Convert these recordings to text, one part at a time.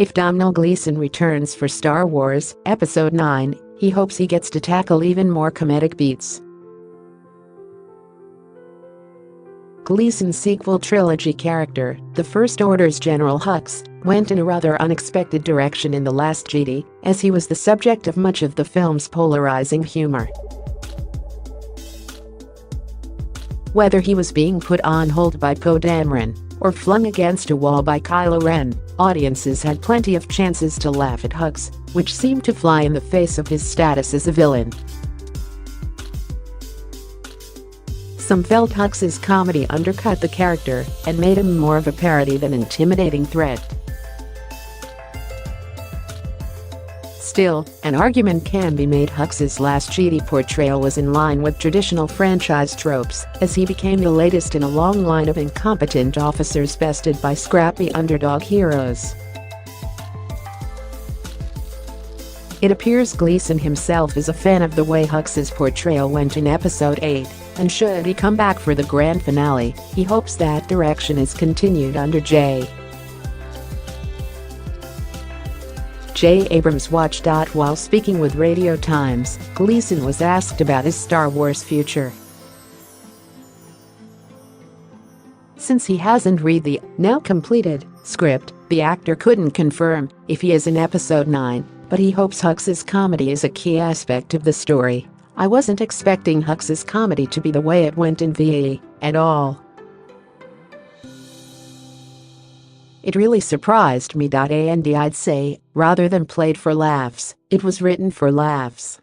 If Domhnall Gleeson returns for Star Wars Episode 9, he hopes he gets to tackle even more comedic beats. Gleeson's sequel trilogy character, the First Order's General Hux, went in a rather unexpected direction in The Last Jedi, as he was the subject of much of the film's polarizing humor. Whether he was being put on hold by Poe Dameron or flung against a wall by Kylo Ren, audiences had plenty of chances to laugh at Hux, which seemed to fly in the face of his status as a villain. Some felt Hux's comedy undercut the character and made him more of a parody than intimidating threat. Still, an argument can be made Hux's Last Jedi portrayal was in line with traditional franchise tropes, as he became the latest in a long line of incompetent officers bested by scrappy underdog heroes. It appears Gleeson himself is a fan of the way Hux's portrayal went in Episode 8, and should he come back for the grand finale, he hopes that direction is continued under J.J.Abrams' watch.While speaking with Radio Times, Gleeson was asked about his Star Wars future. Since he hasn't read the now completed script, the actor couldn't confirm if he is in Episode 9, but he hopes Hux's comedy is a key aspect of the story. I wasn't expecting Hux's comedy to be the way it went in VIII at all. It really surprised me. And I'd say, rather than played for laughs, it was written for laughs.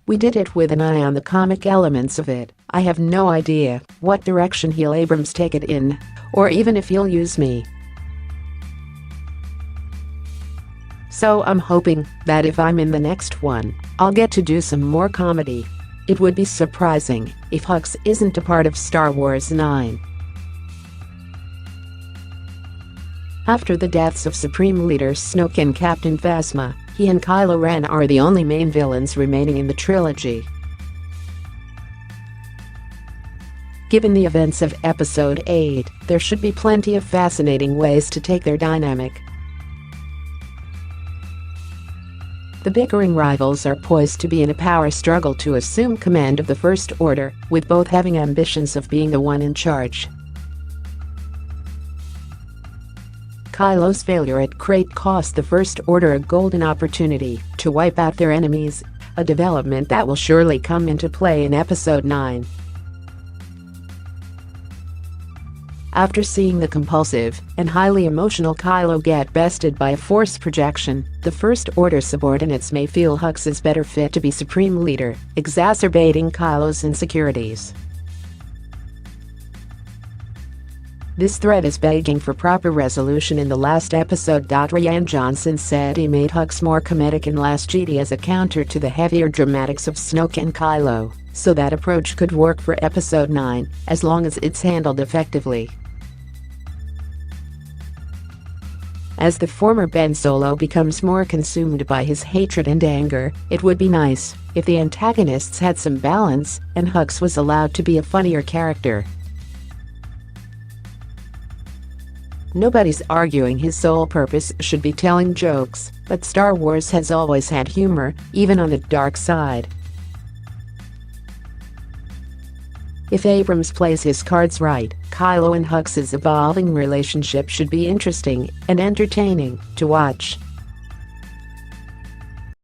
We did it with an eye on the comic elements of it. I have no idea what direction he'll Abrams take it in, or even if he'll use me. So I'm hoping that if I'm in the next one, I'll get to do some more comedy. It would be surprising if Hux isn't a part of Star Wars 9. After the deaths of Supreme Leaders Snoke and Captain Phasma, he and Kylo Ren are the only main villains remaining in the trilogy. Given the events of Episode 8, there should be plenty of fascinating ways to take their dynamic. The bickering rivals are poised to be in a power struggle to assume command of the First Order, with both having ambitions of being the one in charge. Kylo's failure at Crate cost the First Order a golden opportunity to wipe out their enemies, a development that will surely come into play in Episode 9. After seeing the compulsive and highly emotional Kylo get bested by a Force projection, the First Order subordinates may feel Hux is better fit to be Supreme Leader, exacerbating Kylo's insecurities. This threat is begging for proper resolution in the last episode. Rian Johnson said he made Hux more comedic in Last Jedi as a counter to the heavier dramatics of Snoke and Kylo, so that approach could work for Episode 9, as long as it's handled effectively. As the former Ben Solo becomes more consumed by his hatred and anger, it would be nice if the antagonists had some balance and Hux was allowed to be a funnier character. Nobody's arguing his sole purpose should be telling jokes, but Star Wars has always had humor, even on the dark side. If Abrams plays his cards right, Kylo and Hux's evolving relationship should be interesting and entertaining to watch.